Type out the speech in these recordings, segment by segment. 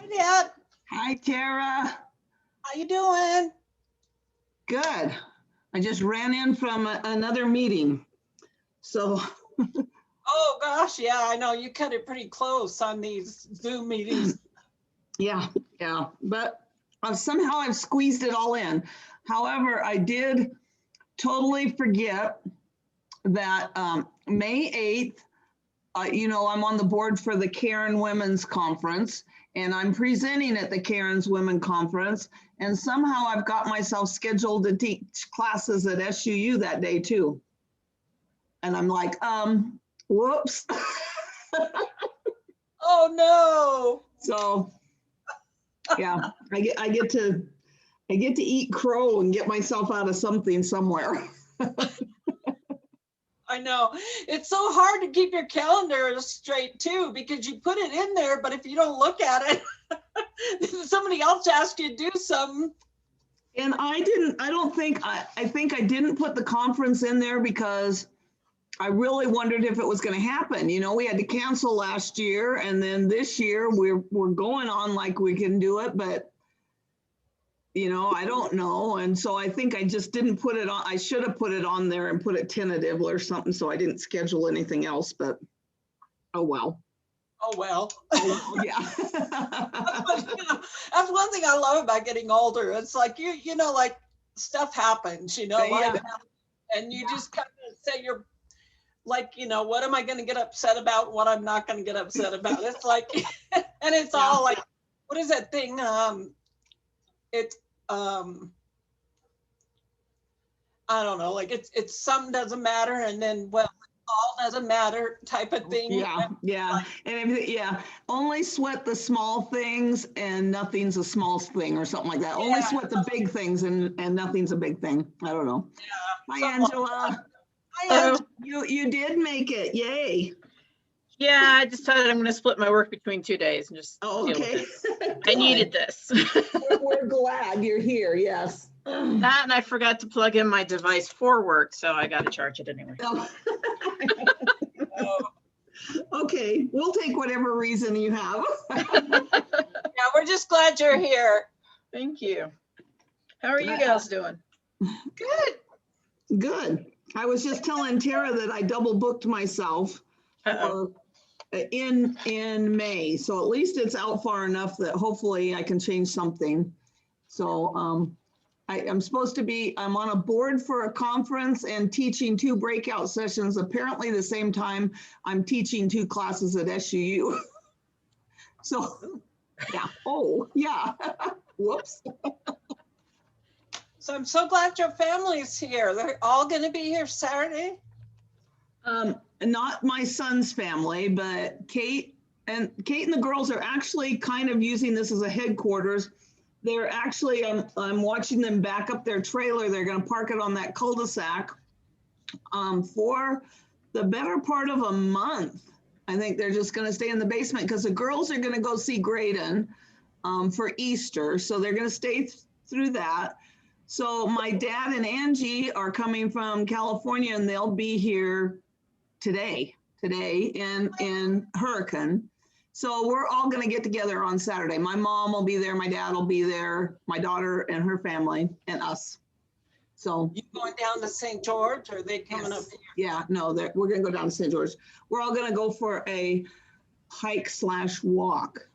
Hi, Dad. Hi, Tara. How you doing? Good. I just ran in from another meeting. So, Oh gosh, yeah, I know you cut it pretty close on these Zoom meetings. yeah. But somehow I've squeezed it all in. However, I did totally forget that May 8th, I'm on the board for the Karen Women's Conference, and I'm presenting at the Karen's Women Conference. And somehow I've got myself scheduled to teach classes at SUU that day too. And I'm like, whoops. Oh no. So yeah, I get to eat crow and get myself out of something somewhere. I know. It's so hard to keep your calendar straight too, because you put it in there, but if you don't look at it, somebody else asks you to do something. And I think I didn't put the conference in there because I really wondered if it was going to happen. You know, we had to cancel last year, and then this year we're going on like we can do it, but I don't know. And so I think I just didn't put it on. I should have put it on there and put it tentative or something, so I didn't schedule anything else, but oh well. Oh well. Yeah. That's one thing I love about getting older. It's like like stuff happens, life happens, and you just kind of say you're like, what am I going to get upset about? What I'm not going to get upset about. It's like, and it's all like, what is that thing? It's I don't know, like it's some doesn't matter, and then all doesn't matter type of thing. Yeah. And everything, only sweat the small things and nothing's a small thing or something like that. Only sweat the big things and nothing's a big thing. I don't know. Hi, Angela. Hi, you did make it. Yay. Yeah, I decided I'm going to split my work between 2 days and just deal with it. I needed this. We're glad you're here. Yes. That, and I forgot to plug in my device for work, so I got to charge it anyway. Okay, we'll take whatever reason you have. Yeah, we're just glad you're here. Thank you. How are you guys doing? Good. I was just telling Tara that I double booked myself in May, so at least it's out far enough that hopefully I can change something. So I'm on a board for a conference and teaching 2 breakout sessions. Apparently the same time I'm teaching 2 classes at SUU. So yeah. Oh yeah. Whoops. So I'm so glad your family's here. They're all going to be here Saturday. Not my son's family, but Kate and the girls are actually kind of using this as a headquarters. They're actually, I'm watching them back up their trailer. They're going to park it on that cul-de-sac for the better part of a month. I think they're just going to stay in the basement because the girls are going to go see Graydon for Easter. So they're going to stay through that. So my dad and Angie are coming from California, and they'll be here today in Hurricane. So we're all going to get together on Saturday. My mom will be there, my dad will be there, my daughter and her family, and us. So you going down to St. George, or are they coming up here? Yeah, no, we're going to go down to St. George. We're all going to go for a hike/walk.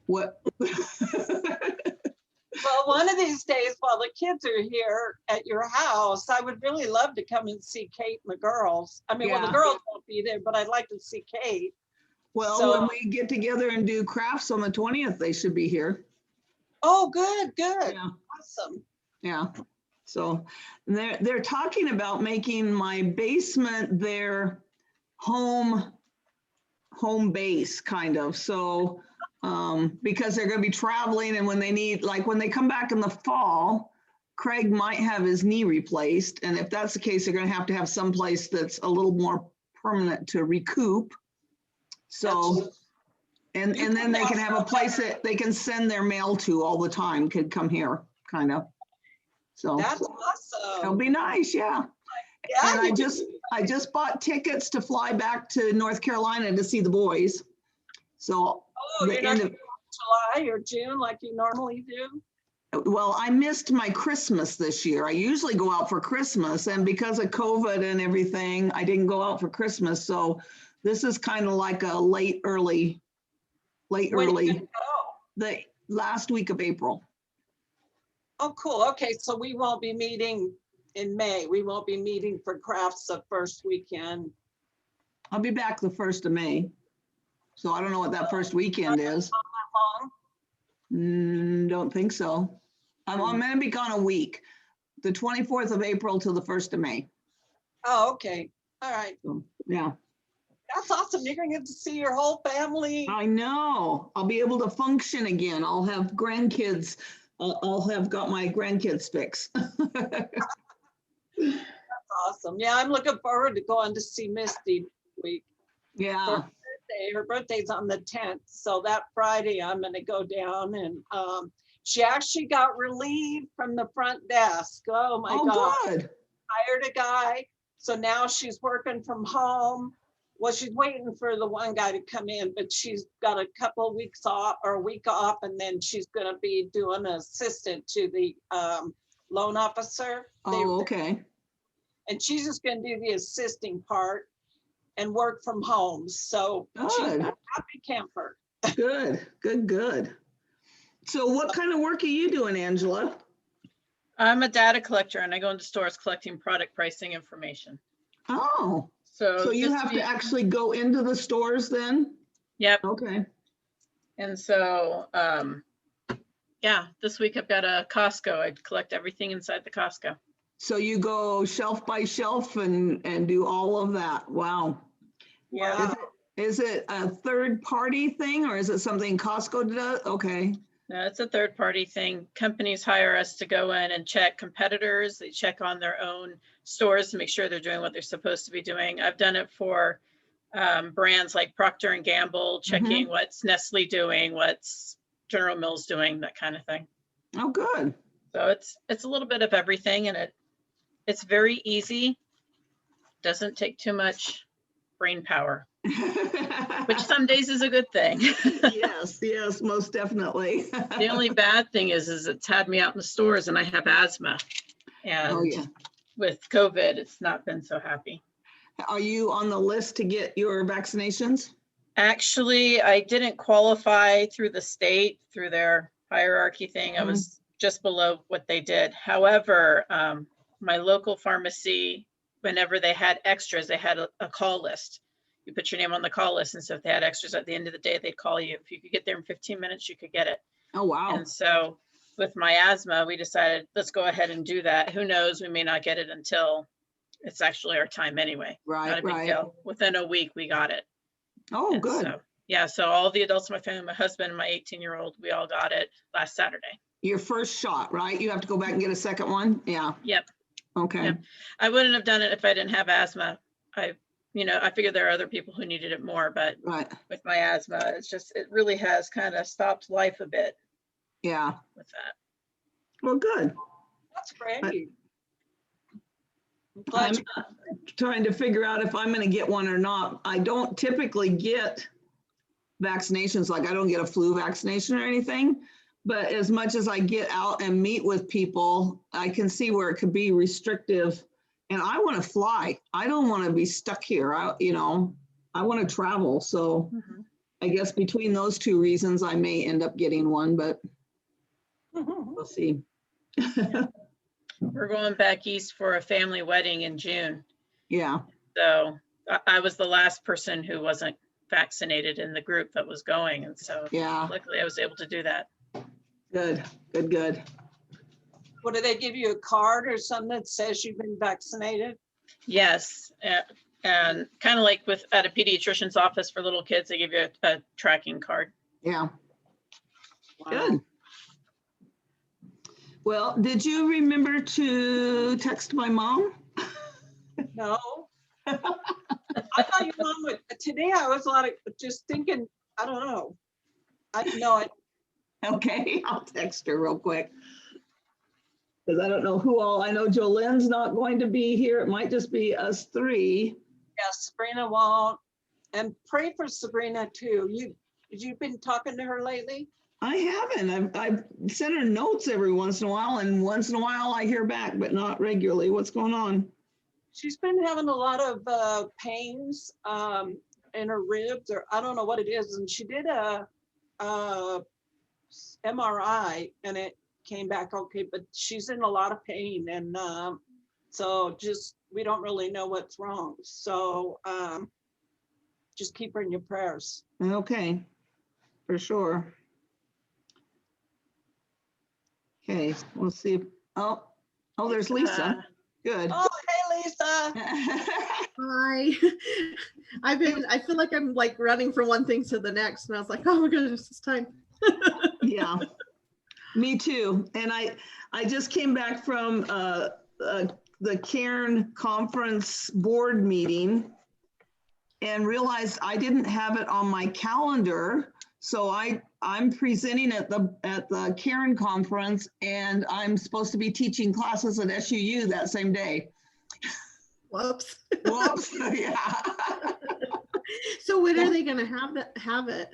What? Well, one of these days while the kids are here at your house, I would really love to come and see Kate and the girls. I mean, well, the girls won't be there, but I'd like to see Kate. Well, when we get together and do crafts on the 20th, they should be here. Oh, good. Yeah. Awesome. Yeah. So they're talking about making my basement their home base, kind of. So because they're going to be traveling, and when they come back in the fall, Craig might have his knee replaced, and if that's the case, they're going to have some place that's a little more permanent to recoup. So, and then they can have a place that they can send their mail to all the time, could come here, kind of. So that's awesome. It'll be nice, yeah. Yeah. And I just bought tickets to fly back to North Carolina to see the boys. So July or June like you normally do? Well, I missed my Christmas this year. I usually go out for Christmas, and because of COVID and everything, I didn't go out for Christmas. So this is kind of like a late early, When are you gonna go? the last week of April. Oh, cool. Okay, so we won't be meeting in May. We won't be meeting for crafts the first weekend. I'll be back the 1st of May. So I don't know what that first weekend is. Not long. Don't think so. I'm going to be gone a week, the 24th of April to the 1st of May. Oh, okay. All right. So, yeah. That's awesome. You're gonna get to see your whole family. I know. I'll be able to function again. I'll have grandkids. I'll have got my grandkids fixed. That's awesome. Yeah, I'm looking forward to going to see Misty this week. Yeah. Her birthday's on the 10th. So that Friday I'm gonna go down and she actually got relieved from the front desk. Oh my God. Good. Hired a guy. So now she's working from home. Well, she's waiting for the one guy to come in, but she's got a couple of weeks off or a week off, and then she's going to be doing an assistant to the loan officer. Oh, okay. And she's just going to do the assisting part and work from home. So she's a happy camper. Good, good, good. So what kind of work are you doing, Angela? I'm a data collector and I go into stores collecting product pricing information. Oh. So you have to actually go into the stores then? Yep. Okay. And so, yeah, this week I've got a Costco. I collect everything inside the Costco. So you go shelf by shelf and do all of that. Wow. Yeah. Is it a third party thing or is it something Costco does? Okay. No, it's a third party thing. Companies hire us to go in and check competitors. They check on their own stores to make sure they're doing what they're supposed to be doing. I've done it for brands like Procter and Gamble, checking what's Nestle doing, what's General Mills doing, that kind of thing. Oh, good. So it's a little bit of everything, and it's very easy. Doesn't take too much brain power, which some days is a good thing. Yes, most definitely. The only bad thing is it's had me out in the stores and I have asthma. And with COVID, it's not been so happy. Are you on the list to get your vaccinations? Actually, I didn't qualify through the state, through their hierarchy thing. I was just below what they did. However, my local pharmacy, whenever they had extras, they had a call list. You put your name on the call list, and so if they had extras at the end of the day, they'd call you. If you could get there in 15 minutes, you could get it. Oh, wow. And so with my asthma, we decided, let's go ahead and do that. Who knows, we may not get it until it's actually our time anyway. Right, not a big deal. Within a week, we got it. Oh, And good. So, yeah, so all the adults in my family, my husband and my 18-year-old, we all got it last Saturday. Your first shot, right? You have to go back and get a second one? Yeah. Yep. Okay. Yep. I wouldn't have done it if I didn't have asthma. I figured there are other people who needed it more, but with my asthma, it really has kind of stopped life a bit. Yeah. With that. Well, good. That's great. I'm trying to figure out if I'm going to get one or not. I don't typically get vaccinations, like I don't get a flu vaccination or anything, but as much as I get out and meet with people, I can see where it could be restrictive. And I want to fly. I don't want to be stuck here. I want to travel. So I guess between those two reasons, I may end up getting one, but we'll see. We're going back east for a family wedding in June. Yeah. So I was the last person who wasn't vaccinated in the group that was going. And so luckily I was able to do that. Good. What, do they give you a card or something that says you've been vaccinated? Yes. And kind of like at a pediatrician's office for little kids, they give you a tracking card. Yeah. Wow. Good. Well, did you remember to text my mom? No. I thought your mom would. Today I was just thinking, I don't know. I know it. Okay, I'll text her real quick. Because I don't know who all. I know Jolene's not going to be here. It might just be us three. Yeah, Sabrina won't. And pray for Sabrina too. Did you been talking to her lately? I haven't. I've sent her notes every once in a while, and once in a while I hear back, but not regularly. What's going on? She's been having a lot of pains in her ribs, or I don't know what it is. And she did a MRI and it came back okay, but she's in a lot of pain. And so just, we don't really know what's wrong. So just keep her in your prayers. Okay, for sure. Okay, we'll see. Oh, there's Lisa. Good. Oh, hey, Lisa. Hi. I feel like I'm like running from one thing to the next, and I was like, oh my goodness, it's time. Yeah, me too. And I just came back from the Cairn Conference board meeting and realized I didn't have it on my calendar. So I'm presenting at the Cairn Conference, and I'm supposed to be teaching classes at SUU that same day. Whoops. Whoops. Yeah. So when are they going to have it?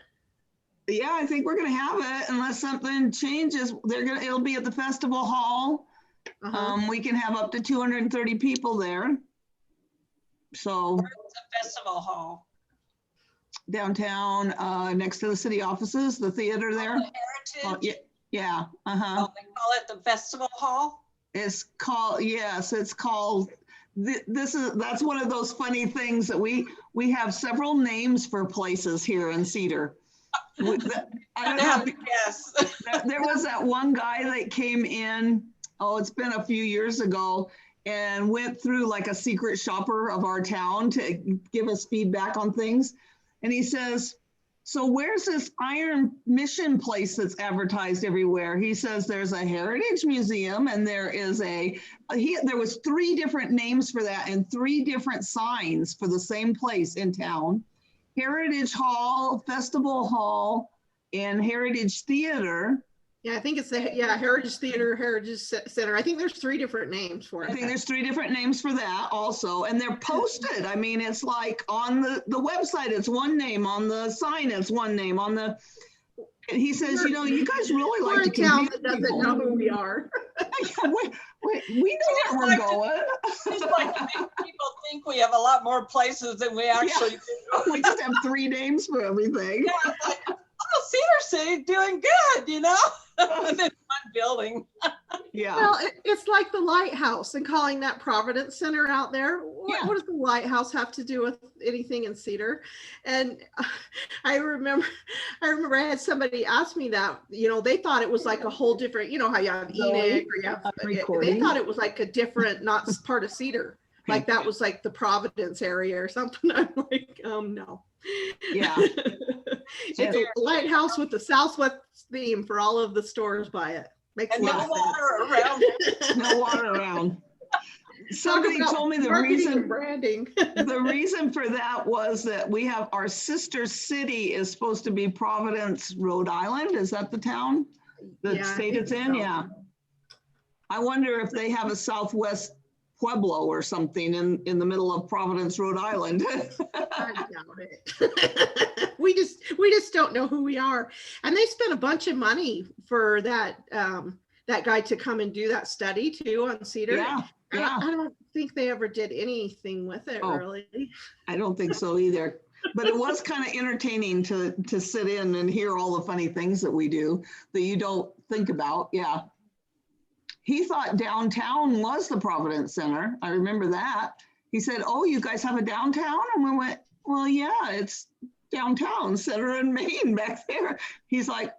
Yeah, I think we're going to have it unless something changes. It'll be at the festival hall. We can have up to 230 people there. So Where's the festival hall? Downtown, next to the city offices, the theater there. The Heritage? Yeah. Oh, they call it the festival hall? It's called, yes, it's called, that's one of those funny things that we have several names for places here in Cedar. I don't have know. to guess. There was that one guy that came in, it's been a few years ago, and went through like a secret shopper of our town to give us feedback on things. And he says, so where's this Iron Mission place that's advertised everywhere? He says there's a Heritage Museum, and there was 3 different names for that and 3 different signs for the same place in town. Heritage Hall, Festival Hall, and Heritage Theater. Yeah, I think it's Heritage Theater, Heritage Center. I think there's 3 different names for it. I think there's 3 different names for that also, and they're posted. I mean, it's like on the website, it's one name, on the sign, it's one name, on the. And he says, you guys really like to confuse town that doesn't people. know who we are. we know where we're going. It's like people think we have a lot more places than we actually do. We just have 3 names for everything. Yeah, it's like, oh, Cedar City doing good, you know? And then one building. Yeah. Well, it's like the lighthouse and calling that Providence Center out there. What does the lighthouse have to do with anything in Cedar? And I remember I had somebody ask me that, they thought it was like a whole different, how you have Enoch or you have, they thought it was like a different, not part of Cedar. Like that was like the Providence area or something. I'm like, no. Yeah. It's a lighthouse with the Southwest theme for all of the stores by it. Makes and no water around it. No water around. Somebody told me the reason branding. The reason for that was that we have our sister city is supposed to be Providence, Rhode Island. Is that the town? The state it's in? So. Yeah. I wonder if they have a Southwest Pueblo or something in the middle of Providence, Rhode Island. I doubt it. we just don't know who we are. And they spent a bunch of money for that guy to come and do that study too on Cedar. Yeah. I don't think they ever did anything with it really. I don't think so either. But it was kind of entertaining to sit in and hear all the funny things that we do that you don't think about. Yeah. He thought downtown was the Providence Center. I remember that. He said, oh, you guys have a downtown? And we went, well, yeah, it's downtown, Center in Maine back there. He's like,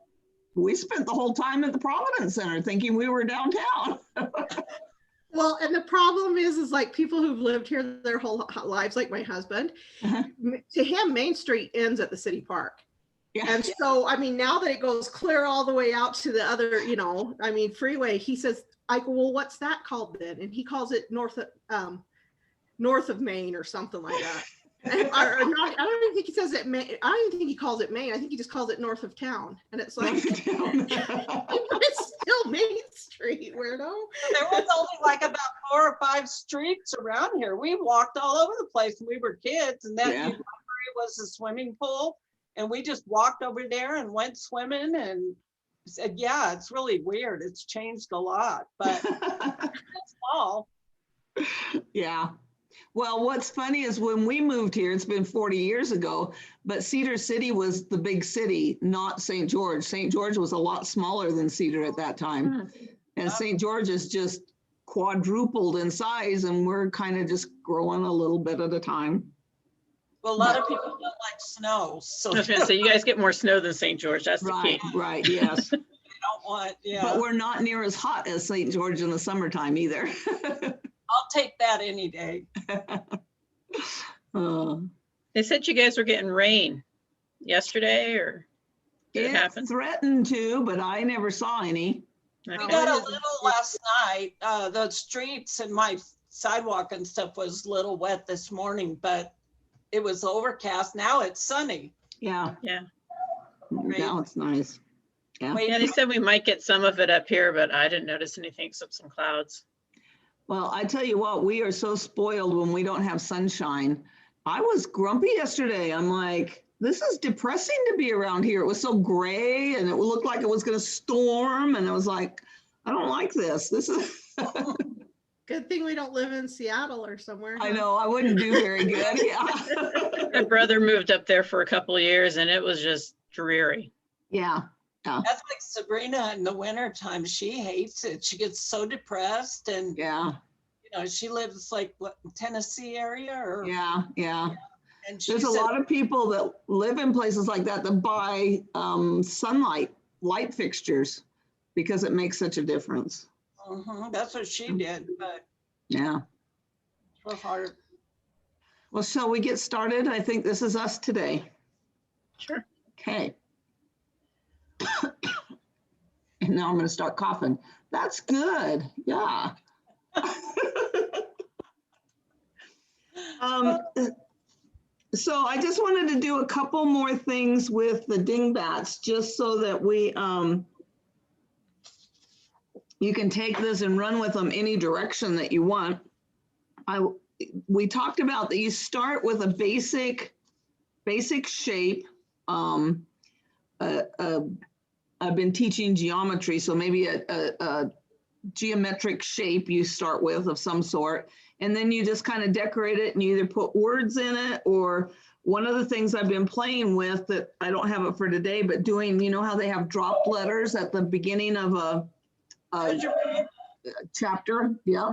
we spent the whole time at the Providence Center thinking we were downtown. Well, and the problem is like people who've lived here their whole lives, like my husband, to him, Main Street ends at the city park. Yeah. And so, I mean, now that it goes clear all the way out to the other, freeway, he says, I go, well, what's that called then? And he calls it north of Maine or something like that. I don't even think he says it. I don't even think he calls it Maine. I think he just calls it north of town. And it's like, it's still Main Street, weirdo. There was only like about 4 or 5 streets around here. We walked all over the place when we were kids, and that was a swimming pool. And we just walked over there and went swimming and said, yeah, it's really weird. It's changed a lot, but it's small. Yeah. Well, what's funny is when we moved here, it's been 40 years ago, but Cedar City was the big city, not St. George. St. George was a lot smaller than Cedar at that time. And St. George is just quadrupled in size, and we're kind of just growing a little bit at a time. Well, a lot of people don't like snow, so I was gonna say, you guys get more snow than St. George, that's the Right, key. right, yes. they don't want, yeah. But we're not near as hot as St. George in the summertime either. I'll take that any day. They said you guys were getting rain yesterday, or did it happen? Threatened to, but I never saw any. We Okay. got a little last night. The streets and my sidewalk and stuff was a little wet this morning, but it was overcast. Now it's sunny. Yeah. Yeah. Now it's nice. Yeah. Yeah, they said we might get some of it up here, but I didn't notice anything except some clouds. Well, I tell you what, we are so spoiled when we don't have sunshine. I was grumpy yesterday. I'm like, this is depressing to be around here. It was so gray and it looked like it was going to storm. And I was like, I don't like this. This is. Good thing we don't live in Seattle or somewhere. I know, I wouldn't do very good. Yeah. My brother moved up there for a couple of years and it was just dreary. Yeah. That's like Sabrina in the wintertime. She hates it. She gets so depressed, and Yeah. you know, she lives like what, Tennessee area or Yeah. Yeah. and she There's a said, lot of people that live in places like that that buy light fixtures because it makes such a difference. that's what she did, but Yeah. it was hard. Well, shall we get started? I think this is us today. Sure. Okay. And now I'm going to start coughing. That's good. Yeah. So I just wanted to do a couple more things with the Dingbatz just so that we, you can take this and run with them any direction that you want. We talked about that you start with a basic shape. I've been teaching geometry, so maybe a geometric shape you start with of some sort, and then you just kind of decorate it and you either put words in it, or one of the things I've been playing with that I don't have it for today, but doing, you know how they have drop letters at the beginning of a chapter? Yeah.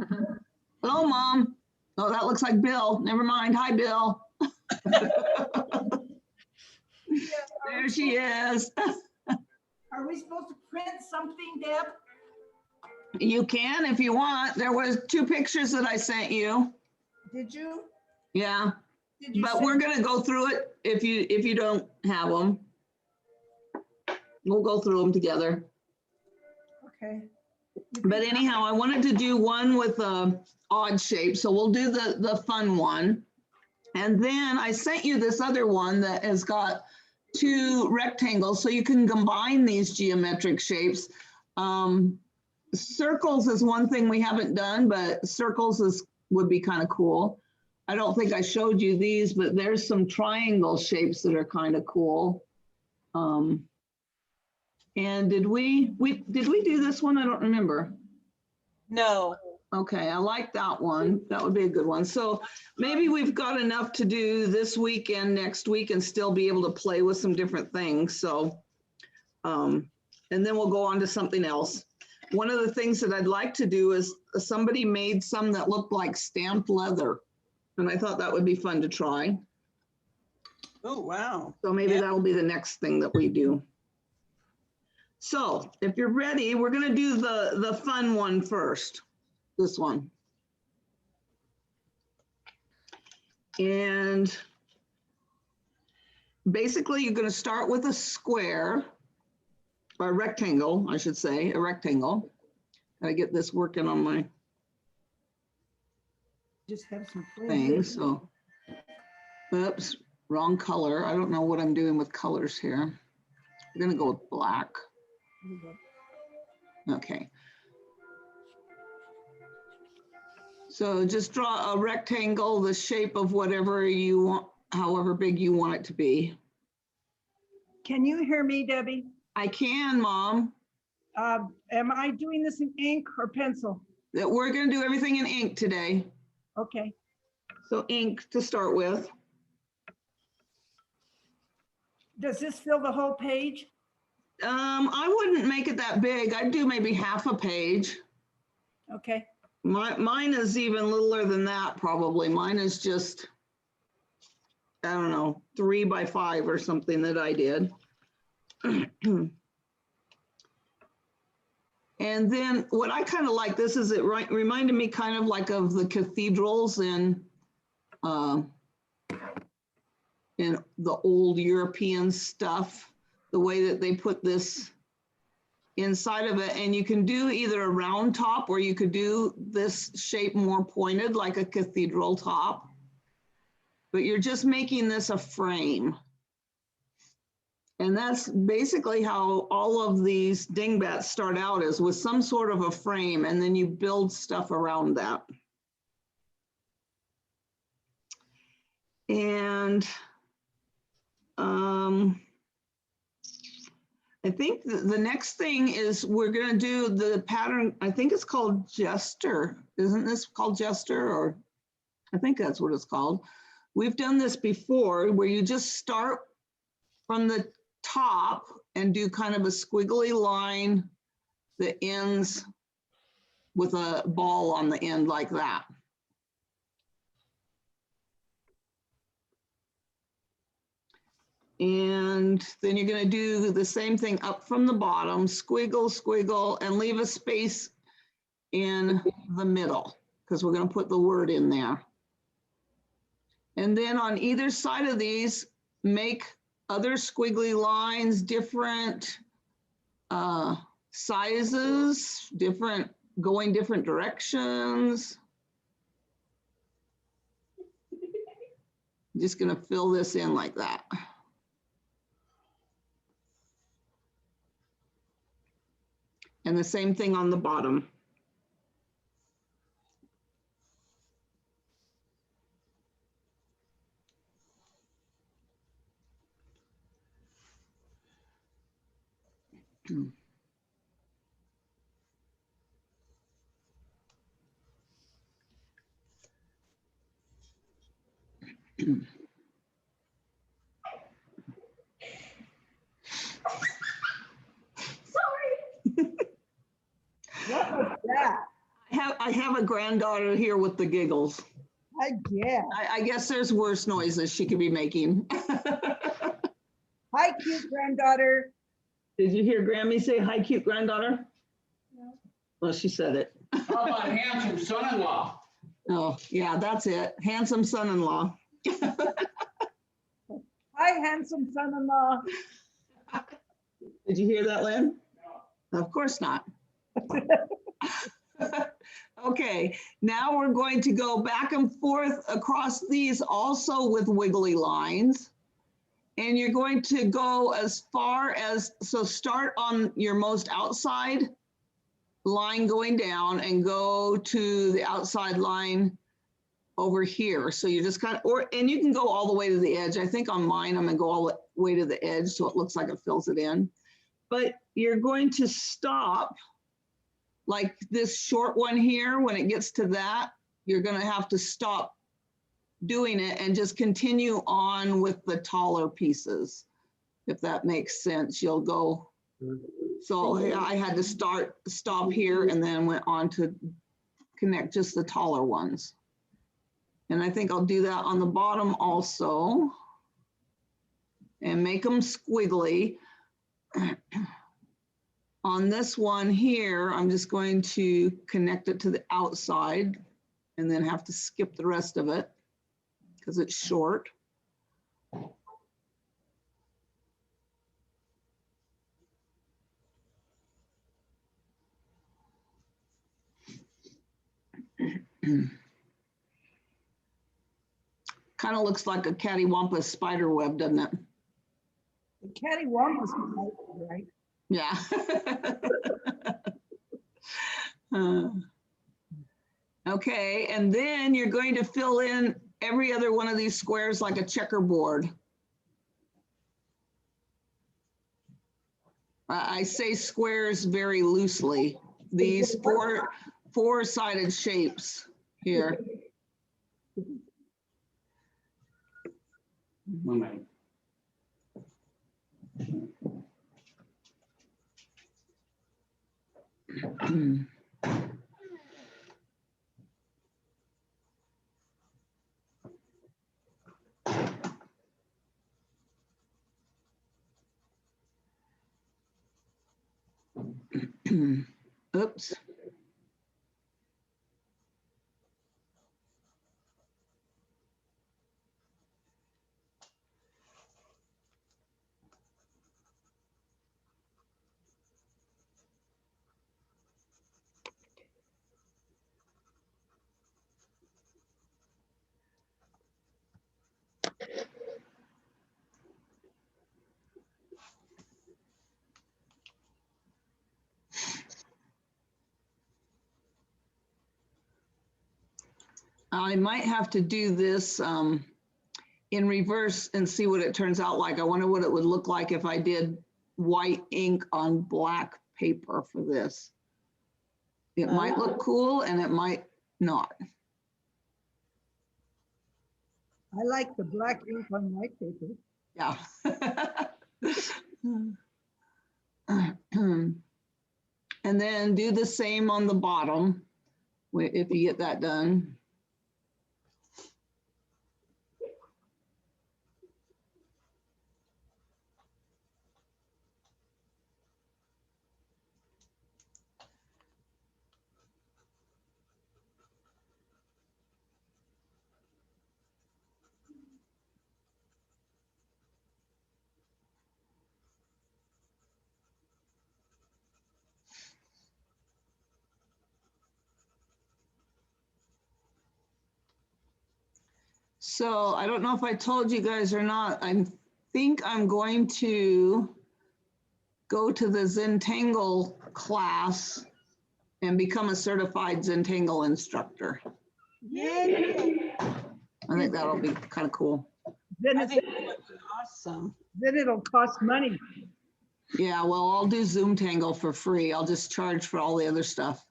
Hello, Mom. Oh, that looks like Bill. Never mind. Hi, Bill. There she is. Are we supposed to print something, Deb? You can if you want. There was 2 pictures that I sent you. Did you? Yeah, Did you? but we're gonna go through it if you don't have them. We'll go through them together. Okay. But anyhow, I wanted to do one with a odd shape, so we'll do the fun one. And then I sent you this other one that has got 2 rectangles, so you can combine these geometric shapes. Circles is one thing we haven't done, but circles would be kind of cool. I don't think I showed you these, but there's some triangle shapes that are kind of cool. And did we do this one? I don't remember. No. Okay, I like that one. That would be a good one. So maybe we've got enough to do this weekend, next week, and still be able to play with some different things. So, and then we'll go on to something else. One of the things that I'd like to do is somebody made some that looked like stamped leather, and I thought that would be fun to try. Oh, wow. So maybe that'll be the next thing that we do. So if you're ready, we're going to do the fun one first. This one. And basically you're going to start with a square, or a rectangle, I should say, a rectangle. Gotta get this working on my Just have some thing. So, oops, wrong color. I don't know what I'm doing with colors here. I'm going to go with black. Okay. So just draw a rectangle, the shape of whatever you want, however big you want it to be. Can you hear me, Debbie? I can, Mom. Am I doing this in ink or pencil? That we're gonna do everything in ink today. Okay. So ink to start with. Does this fill the whole page? I wouldn't make it that big. I'd do maybe half a page. Okay. Mine is even littler than that, probably. Mine is just, I don't know, 3 by 5 or something that I did. And then what I kind of like this is it reminded me kind of like of the cathedrals in the old European stuff, the way that they put this inside of it. And you can do either a round top or you could do this shape more pointed like a cathedral top, but you're just making this a frame. And that's basically how all of these dingbats start out, is with some sort of a frame, and then you build stuff around that. And I think the next thing is we're going to do the pattern. I think it's called Jester. Isn't this called Jester? Or I think that's what it's called. We've done this before, where you just start from the top and do kind of a squiggly line that ends with a ball on the end like that. And then you're going to do the same thing up from the bottom, squiggle, squiggle, and leave a space in the middle, because we're going to put the word in there. And then on either side of these, make other squiggly lines, different sizes, going different directions. I'm just going to fill this in like that. And the same thing on the bottom. What was that? I have a granddaughter here with the giggles. Yeah. I guess there's worse noises she could be making. Hi, cute granddaughter. Did you hear Grammy say, hi, cute granddaughter? No. Well, she said it. How about handsome son-in-law? Oh, yeah, that's it. Handsome son-in-law. Hi, handsome son-in-law. Did you hear that, Lynn? No. Of course not. Okay, now we're going to go back and forth across these also with wiggly lines. And you're going to go as far as, so start on your most outside line going down and go to the outside line over here. So you just kind of, and you can go all the way to the edge. I think on mine, I'm gonna go all the way to the edge so it looks like it fills it in. But you're going to stop like this short one here. When it gets to that, you're gonna have to stop doing it and just continue on with the taller pieces. If that makes sense, you'll go. So I had to stop here and then went on to connect just the taller ones. And I think I'll do that on the bottom also and make them squiggly. On this one here, I'm just going to connect it to the outside and then have to skip the rest of it because it's short. Kind of looks like a cattywampus spider web, doesn't it? The cattywampus, right? Yeah. Okay, and then you're going to fill in every other one of these squares like a checkerboard. I say squares very loosely. These four-sided shapes here. One minute. Oops. I might have to do this in reverse and see what it turns out like. I wonder what it would look like if I did white ink on black paper for this. It might look cool and it might not. I like the black ink on white paper. Yeah. And then do the same on the bottom if you get that done. So I don't know if I told you guys or not, I think I'm going to go to the UnTangle class and become a certified UnTangle instructor. Yay! I think that'll be kind of cool. Then, I think that would be awesome. then it'll cost money. Yeah, well, I'll do UnTangle for free. I'll just charge for all the other stuff.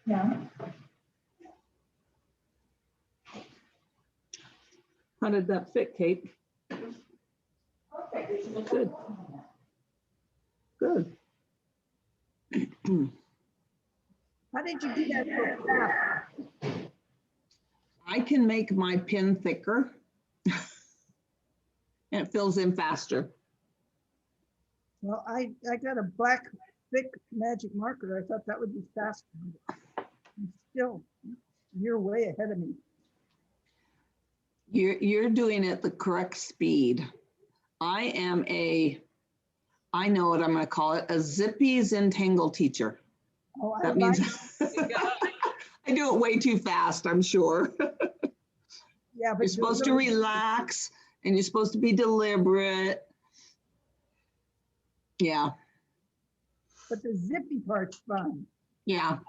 Yeah. How did that fit, Kate? Good. Good. How did you do that so fast? I can make my pen thicker and it fills in faster. Well, I got a black thick magic marker. I thought that would be faster. Still, you're way ahead of me. You're doing it the correct speed. I know what I'm going to call it, a zippy UnTangle teacher. Oh, That means I do it way too fast, I'm sure. yeah, but You're supposed to relax and you're supposed to be deliberate. Yeah. But the zippy part's fun. Yeah.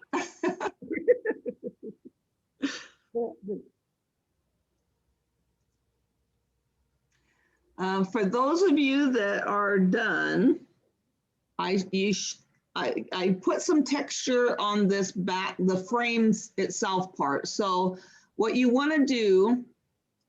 For those of you that are done, I put some texture on this back, the frames itself part. So what you want to do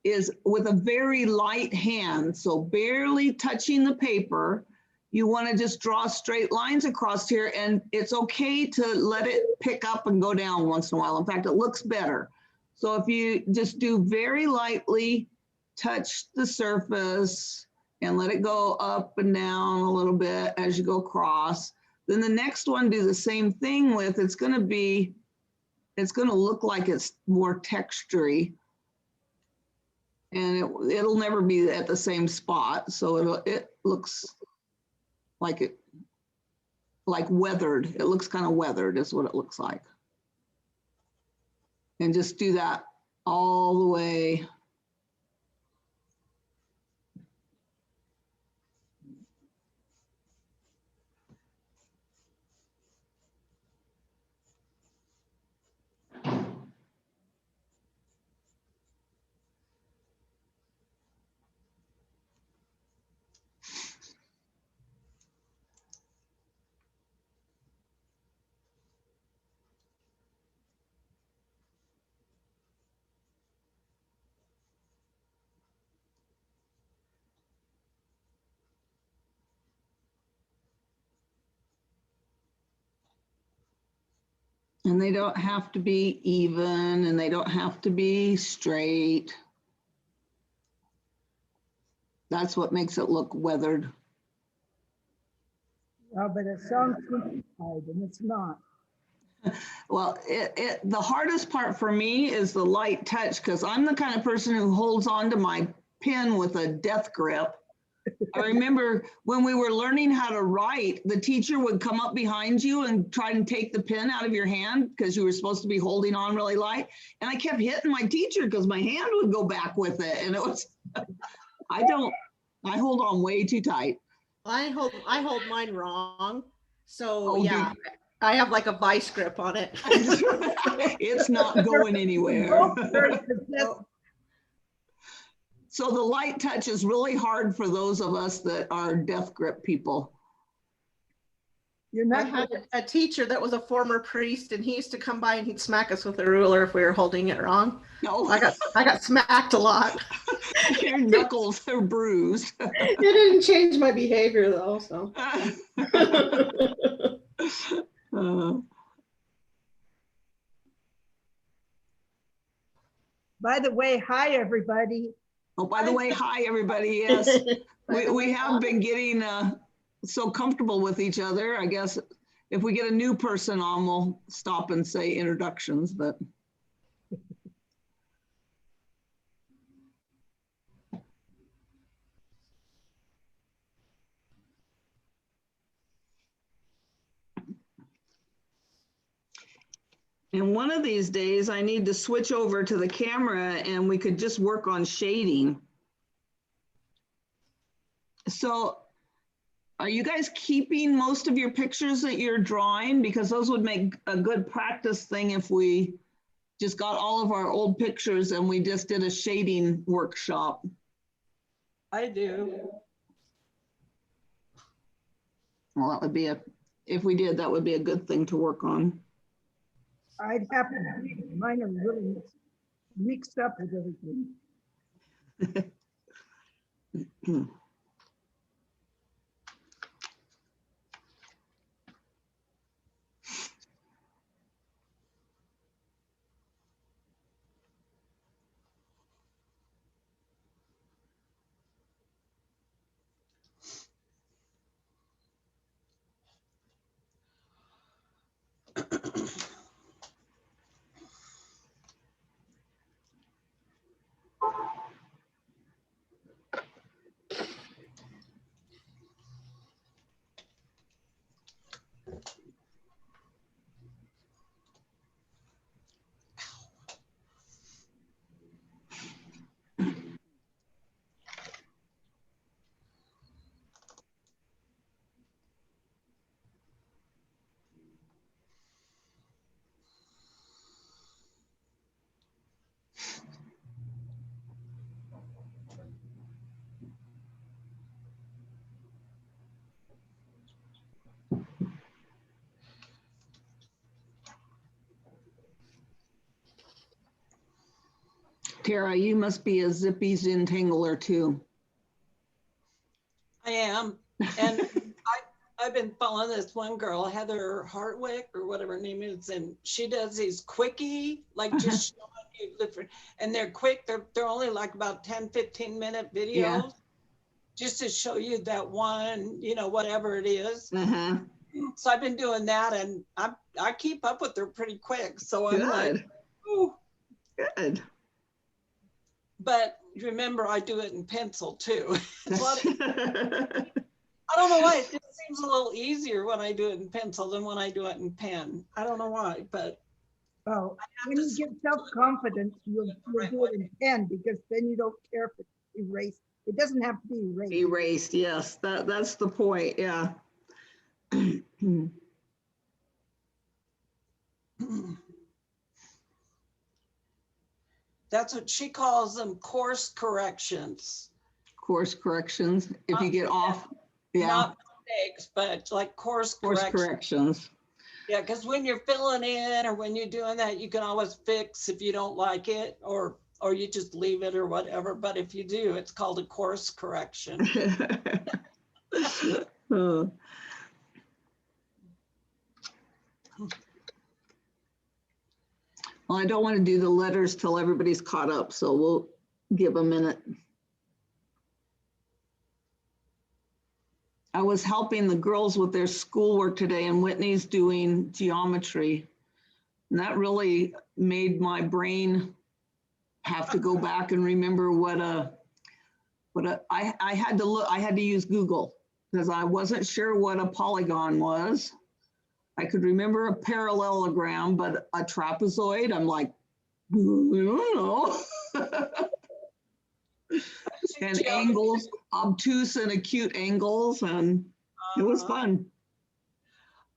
is with a very light hand, so barely touching the paper, you want to just draw straight lines across here, and it's okay to let it pick up and go down once in a while. In fact, it looks better. So if you just do very lightly touch the surface and let it go up and down a little bit as you go across, then the next one do the same thing with, it's going to be it's going to look like it's more textury, and it'll never be at the same spot. So it looks like weathered. It looks kind of weathered is what it looks like. And just do that all the way. And they don't have to be even, and they don't have to be straight. That's what makes it look weathered. Well, but it sounds simplified and it's not. Well, the hardest part for me is the light touch, because I'm the kind of person who holds on to my pen with a death grip. I remember when we were learning how to write, the teacher would come up behind you and try and take the pen out of your hand because you were supposed to be holding on really light. And I kept hitting my teacher because my hand would go back with it. And it was, I hold on way too tight. I hold mine wrong. So Oh, yeah, I have like a vice grip on it. It's not going anywhere. So the light touch is really hard for those of us that are death grip people. You're I not had a teacher that was a former priest, and he used to come by and he'd smack us with a ruler if we were holding it wrong. No, I got smacked a lot. your knuckles are bruised. It didn't change my behavior though, so. By the way, hi, everybody. Oh, by the way, hi, everybody. Yes, we have been getting so comfortable with each other. I guess if we get a new person on, we'll stop and say introductions, but. And one of these days I need to switch over to the camera and we could just work on shading. So are you guys keeping most of your pictures that you're drawing? Because those would make a good practice thing if we just got all of our old pictures and we just did a shading workshop. I do. Well, that would be if we did, that would be a good thing to work on. I'd have to agree. Mine are really mixed up with everything. Tara, you must be a zippy UnTangler too. I am. And I've been following this one girl, Heather Hartwick or whatever her name is, and she does these quickie, like just showing you different, and they're quick. They're only like about 10, 15-minute videos, just to show you that one, whatever it is. So I've been doing that, and I keep up with her pretty quick. So I'm like, ooh. Good. But remember, I do it in pencil too. That's- I don't know why. It just seems a little easier when I do it in pencil than when I do it in pen. I don't know why, but Oh, when you get self-confidence, you'll do it in pen because then you don't care if it's erased. It doesn't have to be erased. Erased, yes, that's the point, yeah. that's what she calls them, course corrections. Course corrections, if you get off, yeah. Not mistakes, but like course corrections. Yeah, because when you're filling in or when you're doing that, you can always fix if you don't like it, or you just leave it or whatever. But if you do, it's called a course correction. Oh. Well, I don't want to do the letters till everybody's caught up, so we'll give a minute. I was helping the girls with their schoolwork today, and Whitney's doing geometry. And that really made my brain have to go back and remember I had to use Google because I wasn't sure what a polygon was. I could remember a parallelogram, but a trapezoid, I'm like, I don't know. And angles, obtuse and acute angles, and it was fun.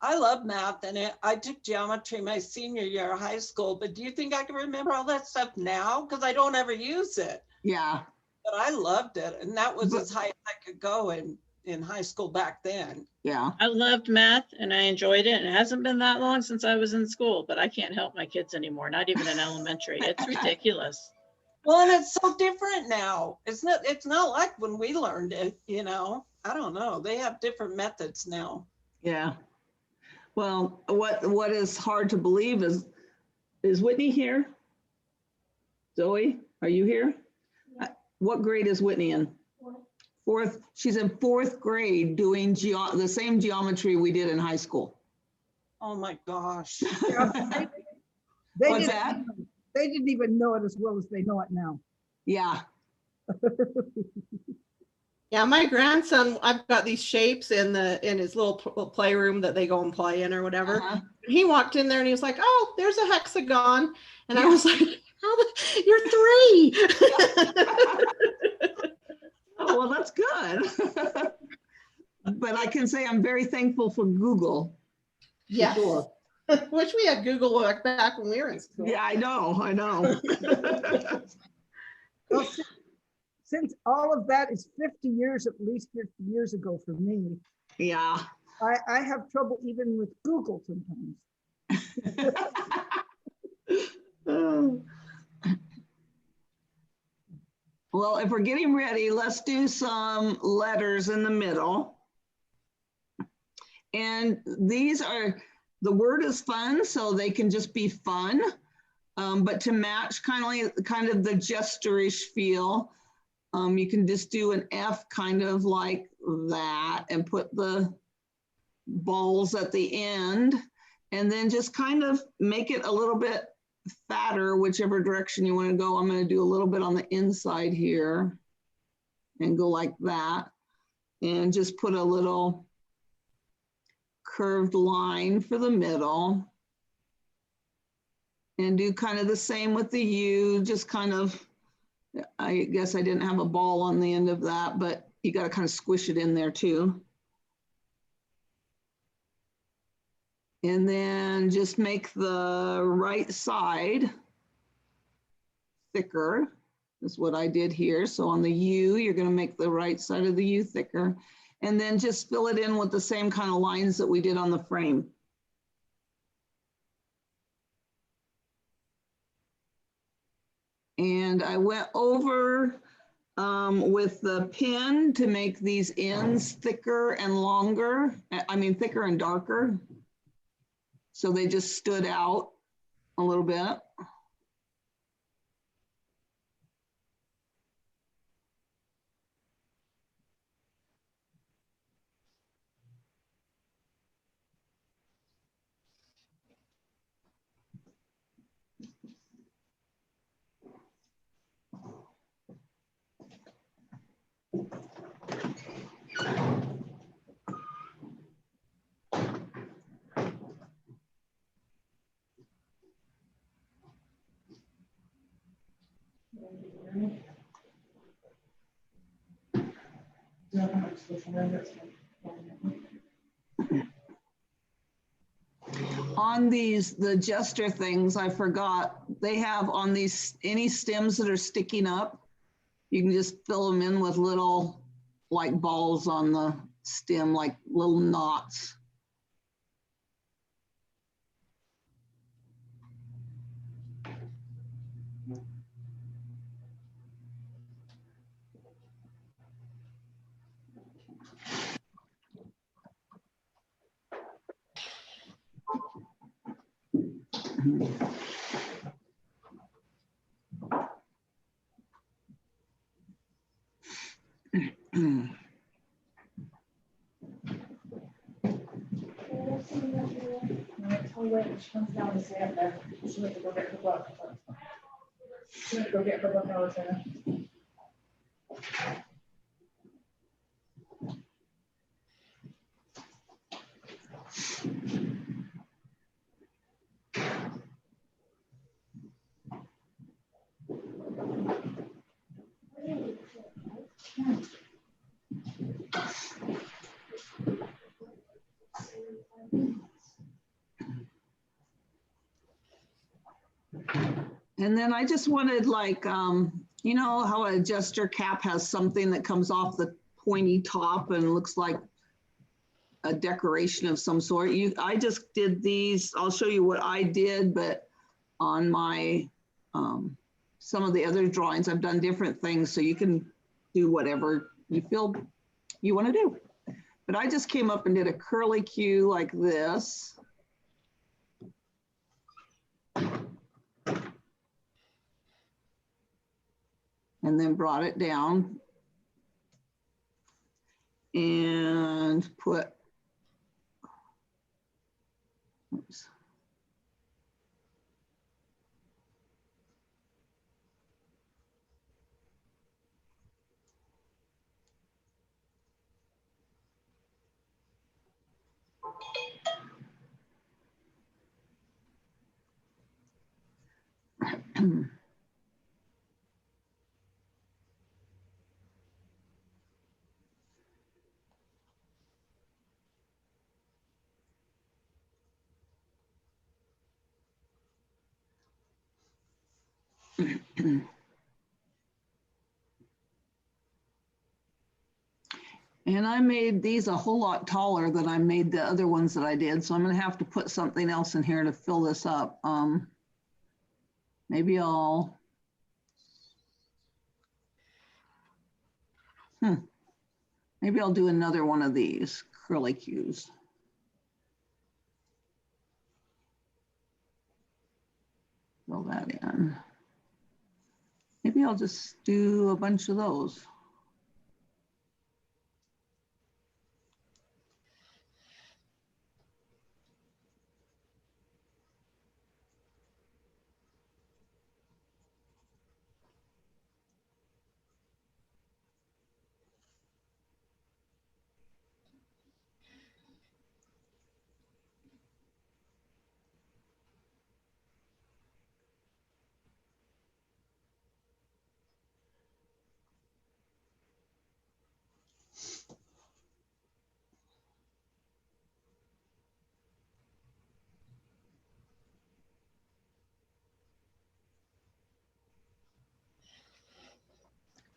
I love math, and I took geometry my senior year of high school, but do you think I can remember all that stuff now? Because I don't ever use it. Yeah. But I loved it, and that was as high as I could go in high school back then. Yeah. I loved math and I enjoyed it. And it hasn't been that long since I was in school, but I can't help my kids anymore, not even in elementary. It's ridiculous. Well, and it's so different now. It's not like when we learned it, you know. I don't know. They have different methods now. Yeah. Well, what is hard to believe is Whitney here? Zoe, are you here? What grade is Whitney in? Fourth. She's in fourth grade doing the same geometry we did in high school. Oh my gosh. What's that? They didn't even know it as well as they know it now. Yeah. Yeah, my grandson, I've got these shapes in his little playroom that they go and play in or whatever. He walked in there and he was like, "Oh, there's a hexagon," and I was like, "You're 3." Oh, well, that's good. But I can say I'm very thankful for Google. Yes. Sure. Wish we had Google back when we were in school. Yeah, I know. Well, since all of that is 50 years, at least 50 years ago for me, Yeah. I have trouble even with Google sometimes. Well, if we're getting ready, let's do some letters in the middle. And these are, the word is fun, so they can just be fun, but to match kind of the gesture-ish feel, you can just do an F kind of like that and put the balls at the end, and then just kind of make it a little bit fatter, whichever direction you want to go. I'm going to do a little bit on the inside here and go like that, and just put a little curved line for the middle, and do kind of the same with the U, just kind of, I guess I didn't have a ball on the end of that, but you got to kind of squish it in there too. And then just make the right side thicker. That's what I did here. So on the U, you're going to make the right side of the U thicker. And then just fill it in with the same kind of lines that we did on the frame. And I went over with the pen to make these ends thicker and longer. I mean, thicker and darker. So they just stood out a little bit. On these, the gesture things, I forgot, they have on these, any stems that are sticking up, you can just fill them in with little like balls on the stem, like little knots. She comes down to stay up there. She went to go get her book. She went to go get her book. I was there. And then I just wanted like, you know how a gesture cap has something that comes off the pointy top and looks like a decoration of some sort. I just did these. I'll show you what I did, but on my, some of the other drawings, I've done different things, so you can do whatever you feel you want to do. But I just came up and did a curly Q like this. And then brought it down and put, oops. And I made these a whole lot taller than I made the other ones that I did. So I'm gonna have to put something else in here to fill this up. Maybe I'll, maybe I'll do another one of these curly Qs. Fill that in. Maybe I'll just do a bunch of those.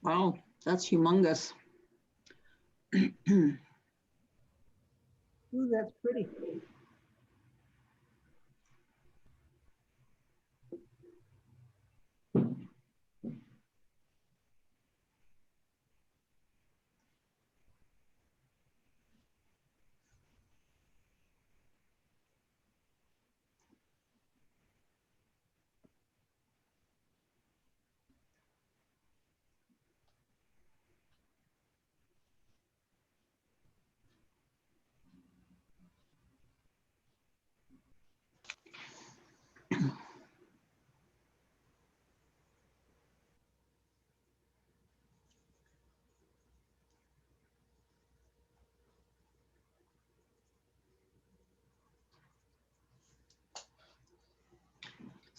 Wow, that's humongous. Ooh, that's pretty.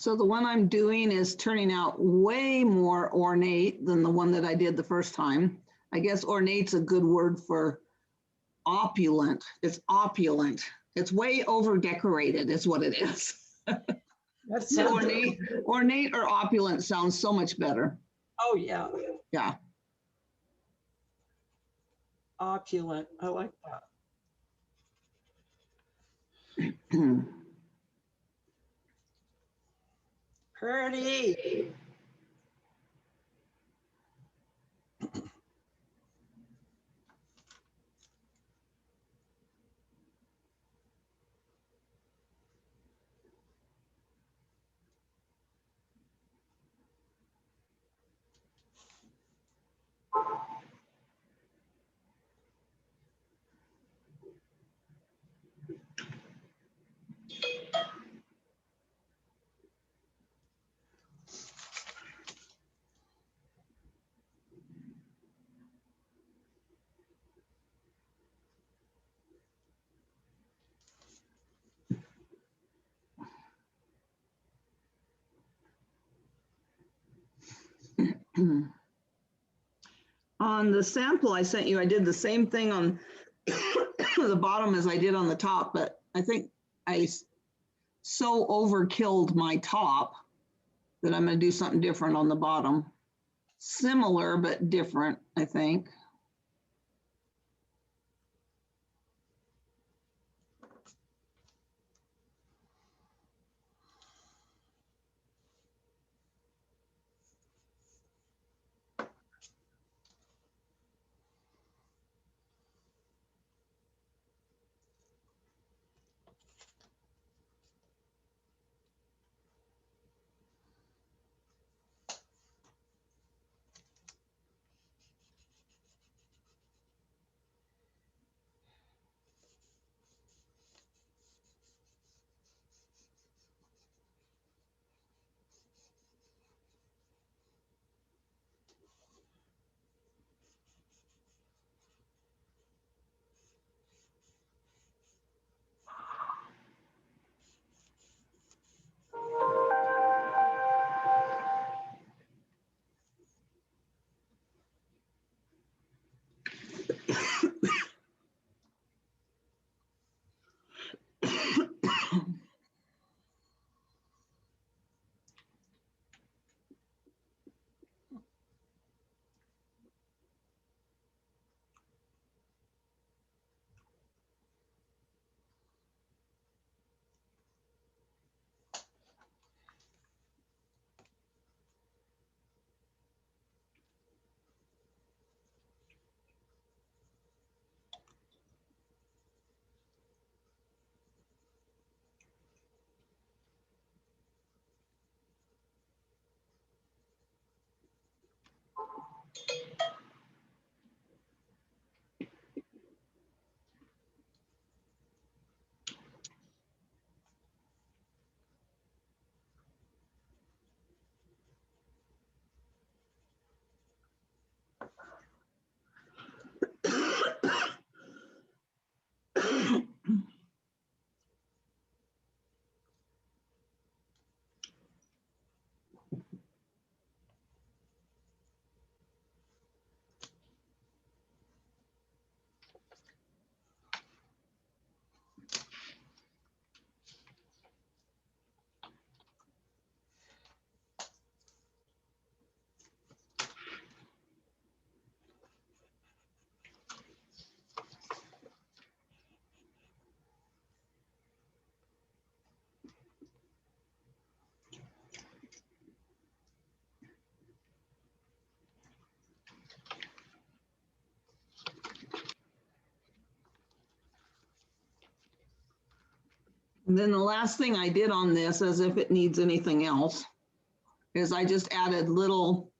So the one I'm doing is turning out way more ornate than the one that I did the first time. I guess ornate's a good word for opulent. It's opulent. It's way over decorated is what it is. That's Ornate or opulent sounds so much better. Oh, yeah. Yeah. Opulent. I like that. Pretty. On the sample I sent you, I did the same thing on the bottom as I did on the top, but I think I so overkilled my top that I'm going to do something different on the bottom. Similar, but different, I think. And then the last thing I did on this, as if it needs anything else, is I just added little,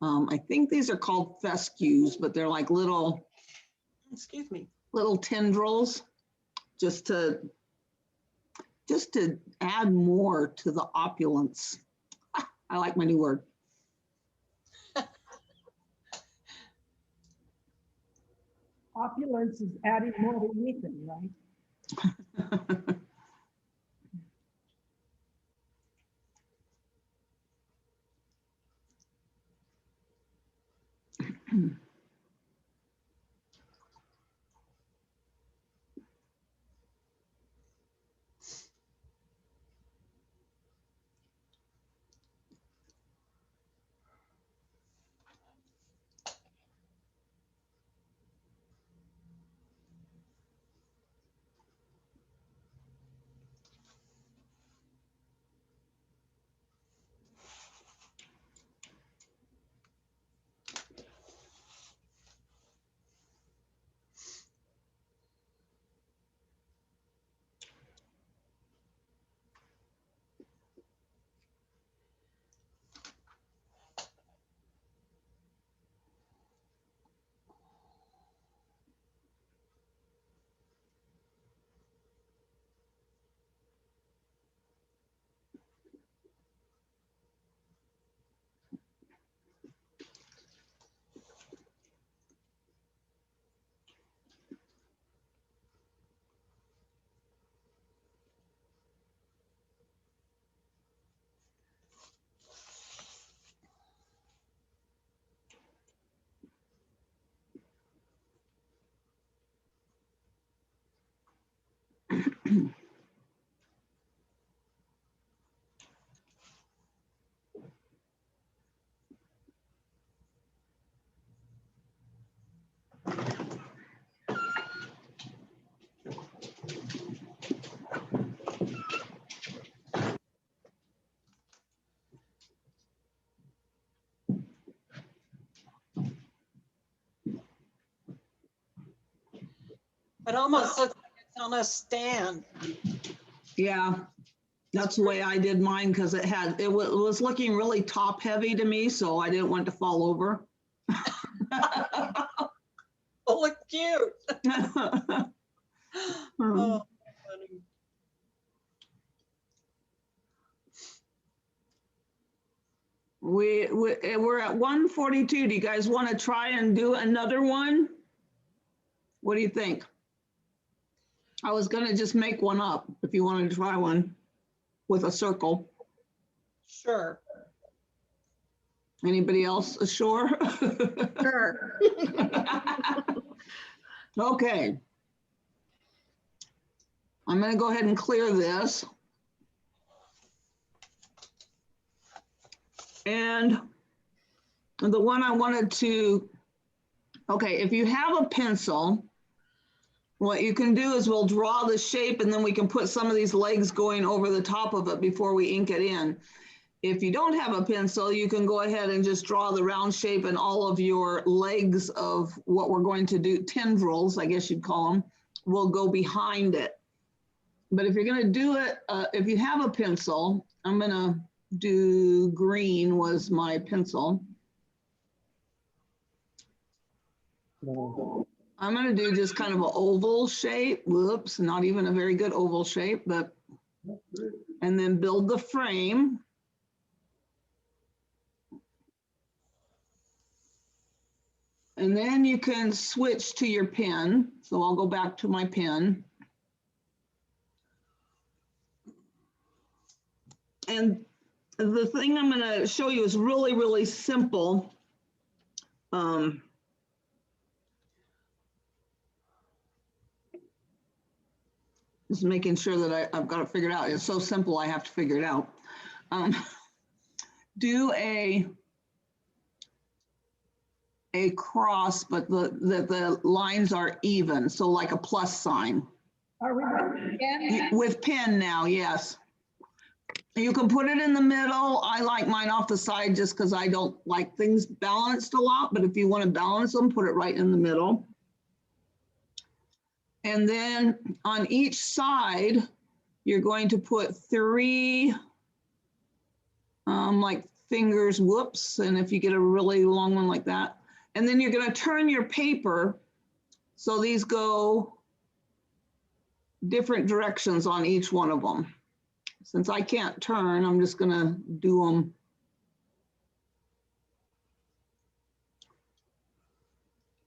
I think these are called fescues, but they're like little, Excuse me. little tendrils, just to add more to the opulence. I like my new word. opulence is adding more to anything, right? It almost looks like it's on a stand. Yeah, that's the way I did mine because it was looking really top heavy to me, so I didn't want it to fall over. Oh, look cute. Oh, funny. We're at 1:42. Do you guys want to try and do another one? What do you think? I was gonna just make one up if you wanted to try one with a circle. Sure. Anybody else sure? Sure. Okay. I'm gonna go ahead and clear this. And the one I wanted to, okay, if you have a pencil, what you can do is we'll draw the shape and then we can put some of these legs going over the top of it before we ink it in. If you don't have a pencil, you can go ahead and just draw the round shape and all of your legs of what we're going to do, tendrils, I guess you'd call them, will go behind it. But if you're gonna do it, if you have a pencil, I'm gonna do green was my pencil. I'm gonna do just kind of an oval shape. Whoops, not even a very good oval shape, but, and then build the frame. And then you can switch to your pen. So I'll go back to my pen. And the thing I'm gonna show you is really, really simple. Just making sure that I've got it figured out. It's so simple, I have to figure it out. Do a cross, but the lines are even. So like a plus sign. Are we with pen? With pen now, yes. You can put it in the middle. I like mine off the side just because I don't like things balanced a lot, but if you want to balance them, put it right in the middle. And then on each side, you're going to put 3 like fingers, whoops, and if you get a really long one like that. And then you're going to turn your paper so these go different directions on each one of them. Since I can't turn, I'm just going to do them.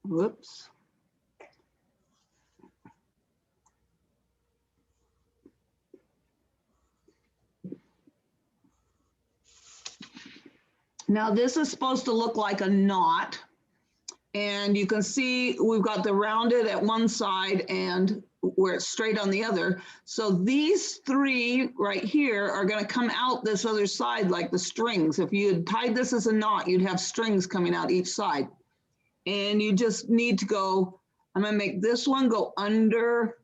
Whoops. Now this is supposed to look like a knot. And you can see we've got the rounded at one side and where it's straight on the other. So these three right here are going to come out this other side like the strings. If you had tied this as a knot, you'd have strings coming out each side. And you just need to go, I'm going to make this one go under.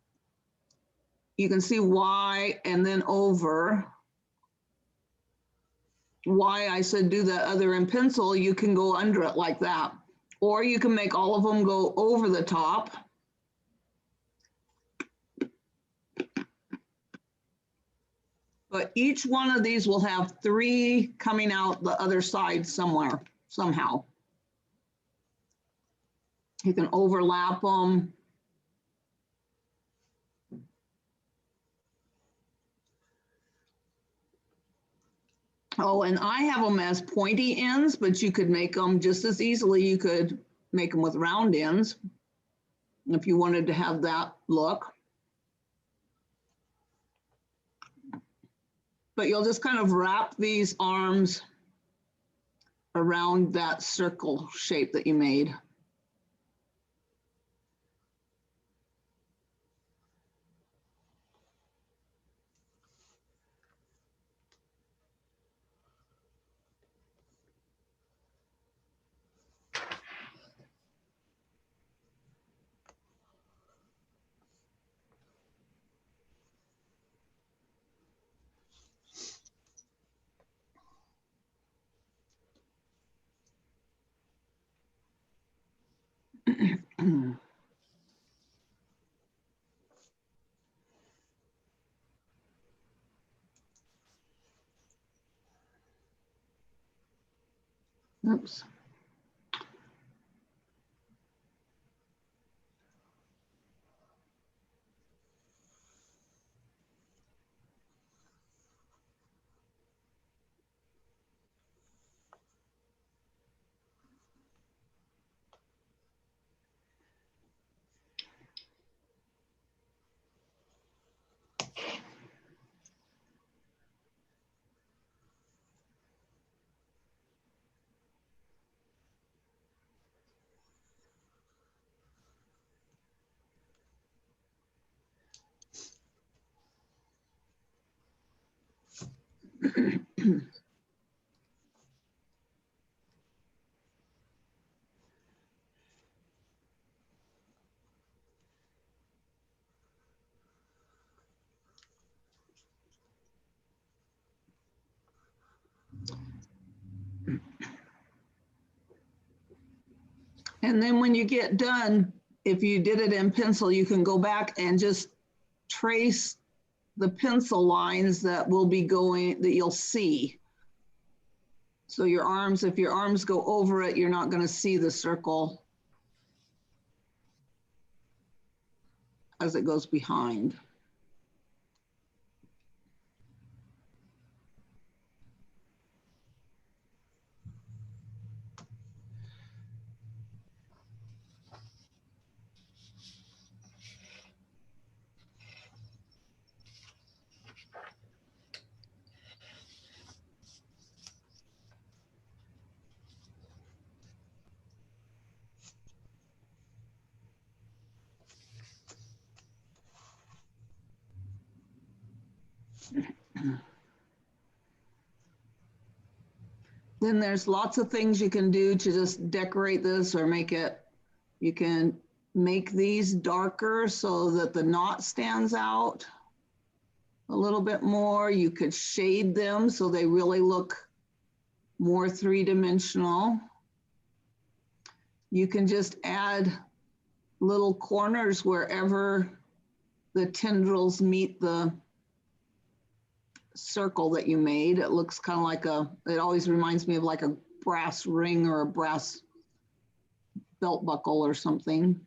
You can see why, and then over. Why I said do the other in pencil, you can go under it like that. Or you can make all of them go over the top. But each one of these will have three coming out the other side somewhere, somehow. You can overlap them. Oh, and I have them as pointy ends, but you could make them just as easily. You could make them with round ends if you wanted to have that look. But you'll just kind of wrap these arms around that circle shape that you made. Oops. And then when you get done, if you did it in pencil, you can go back and just trace the pencil lines that will be going, that you'll see. So your arms, if your arms go over it, you're not going to see the circle as it goes behind. Then there's lots of things you can do to just decorate this or make it, you can make these darker so that the knot stands out a little bit more. You could shade them so they really look more three-dimensional. You can just add little corners wherever the tendrils meet the circle that you made. It looks kind of like it always reminds me of like a brass ring or a brass belt buckle or something.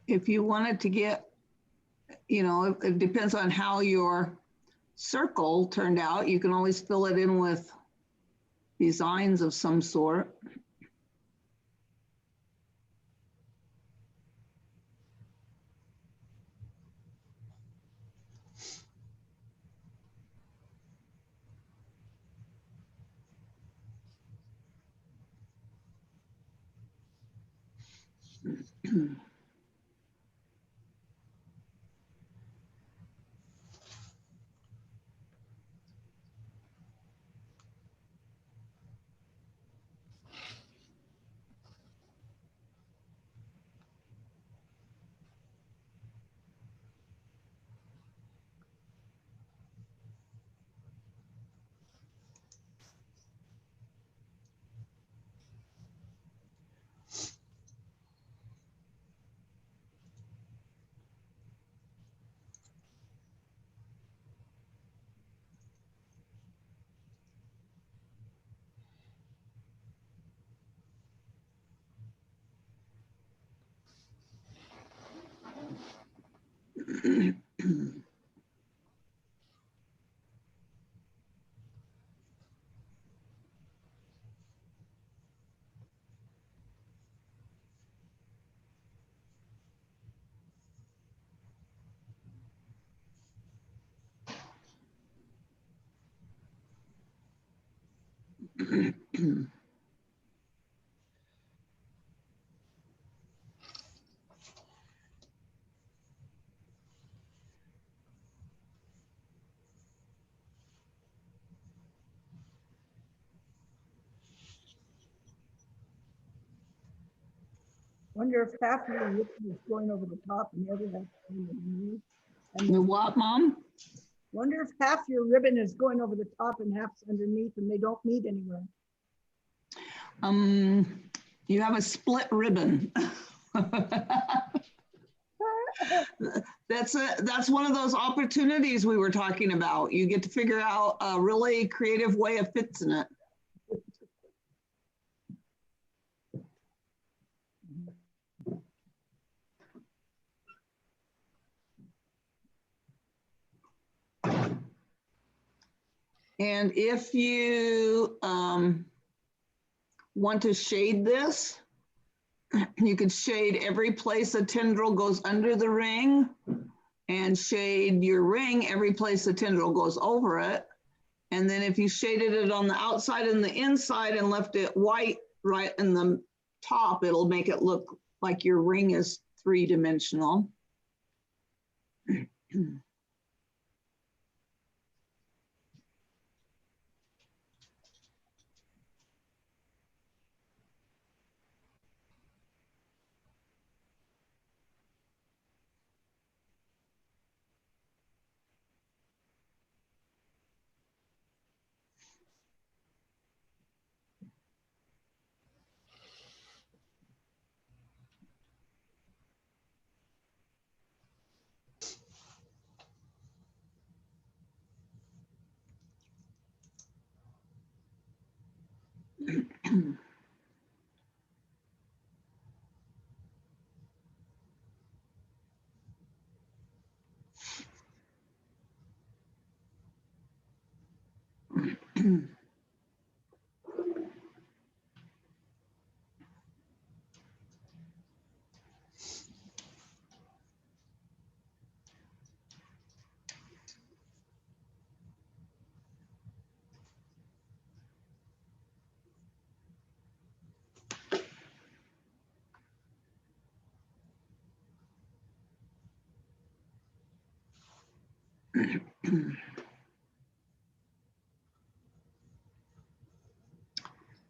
If you wanted to get, you know, it depends on how your circle turned out. You can always fill it in with designs of some sort. Wonder if half your ribbon is going over the top and the other half is going underneath. And The what, Mom? wonder if half your ribbon is going over the top and half's underneath and they don't meet anywhere. You have a split ribbon. That's one of those opportunities we were talking about. You get to figure out a really creative way of fixing it. And if you want to shade this, you could shade every place a tendril goes under the ring and shade your ring every place the tendril goes over it. And then if you shaded it on the outside and the inside and left it white right in the top, it'll make it look like your ring is three-dimensional.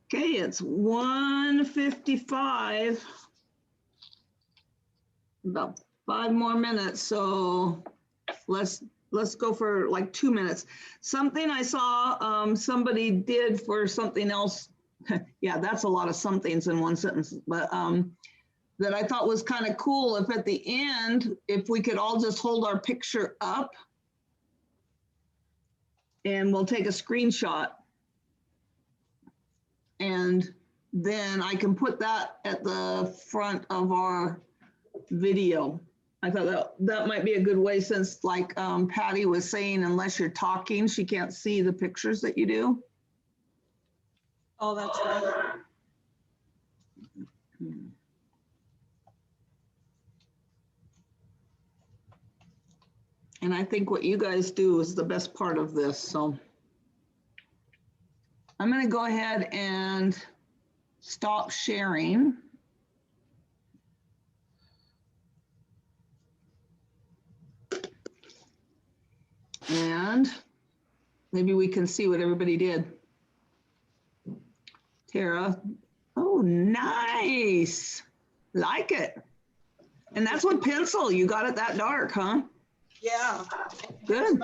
Okay, it's 1:55. About 5 more minutes, so let's go for like 2 minutes. Something I saw somebody did for something else. Yeah, that's a lot of somethings in one sentence, but that I thought was kind of cool. If at the end, if we could all just hold our picture up and we'll take a screenshot. And then I can put that at the front of our video. I thought that might be a good way, since like Patty was saying, unless you're talking, she can't see the pictures that you do. Oh, that's right. And I think what you guys do is the best part of this. So I'm going to go ahead and stop sharing. And maybe we can see what everybody did. Tara, oh, nice. Like it. And that's with pencil. You got it that dark, huh? Yeah. Good.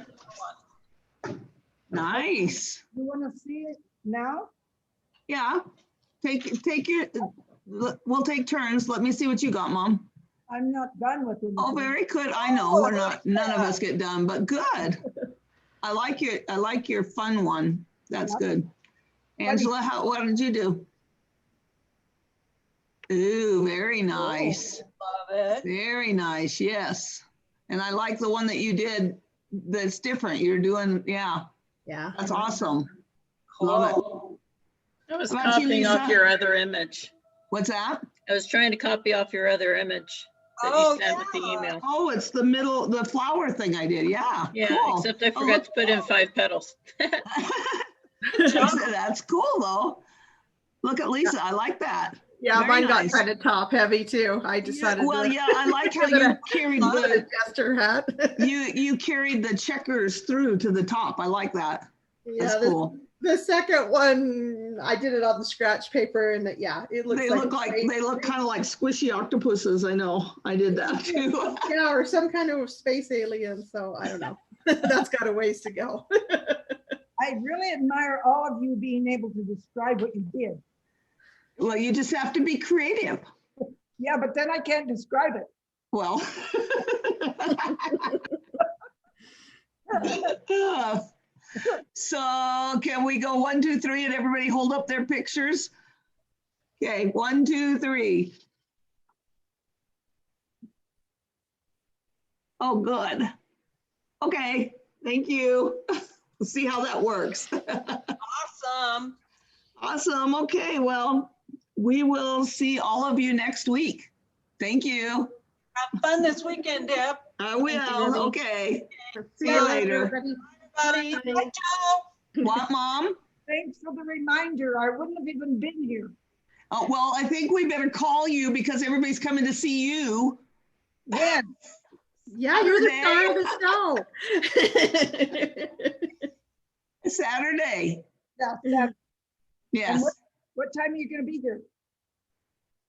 Nice. You want to see it now? Yeah. Take your, we'll take turns. Let me see what you got, Mom. I'm not done with it. Oh, very good. I know we're not, none of us get done, but good. I like your fun one. That's good. Angela, what did you do? Ooh, very nice. Love it. Very nice. Yes. And I like the one that you did that's different. You're doing, yeah. Yeah. That's awesome. Love it. I was How about you, copying off Lisa? your other image. What's that? I was trying to copy off your other image that Oh, you sent with the yeah. email. Oh, it's the middle, the flower thing I did. Yeah. Yeah, Cool. except I Oh, forgot look. to put in 5 petals. That's cool though. Look at Lisa. I like that. Yeah, Very mine nice. got kind of top heavy too. I decided. Well, to, yeah, I like how you carried put a the jester hat. you carried the checkers through to the top. I like that. That's Yeah, cool. the second one, I did it on the scratch paper, and yeah, it looks They look like they look kind of like squishy octopuses. I know. I did that too. yeah, or some kind of space alien. So I don't know. That's got a ways to go. I really admire all of you being able to describe what you did. Well, you just have to be creative. Yeah, but then I can't describe it. Well. So can we go 1, 2, 3 and everybody hold up their pictures? Okay, 1, 2, 3. Oh, good. Okay, thank you. We'll see how that works. Awesome. Awesome. Okay, well, we will see all of you next week. Thank you. Have fun this weekend, Deb. I you, will. Debbie. Okay. See you later. everybody. Everybody. Bye, Joe. What, Mom? Thanks for the reminder. I wouldn't have even been here. Oh, well, I think we better call you because everybody's coming to see you. When? Yeah, you're the star of the show. Saturday. Yeah. Yes. What time are you going to be here?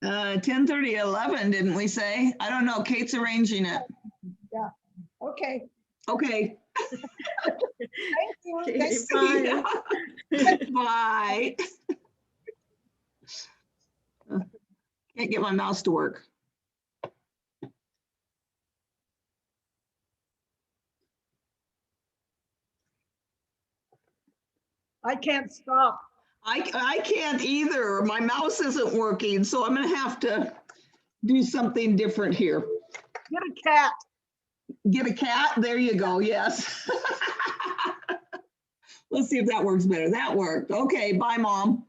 10:30, 11, didn't we say? I don't know. Kate's arranging it. Yeah. Okay. Okay. Thank you. Okay, Thanks. bye. Bye. Can't get my mouse to work. I can't stop. I can't either. My mouse isn't working, so I'm going to have to do something different here. Get a cat. Get a cat? There you go. Yes. Let's see if that works better. That worked. Okay. Bye, Mom.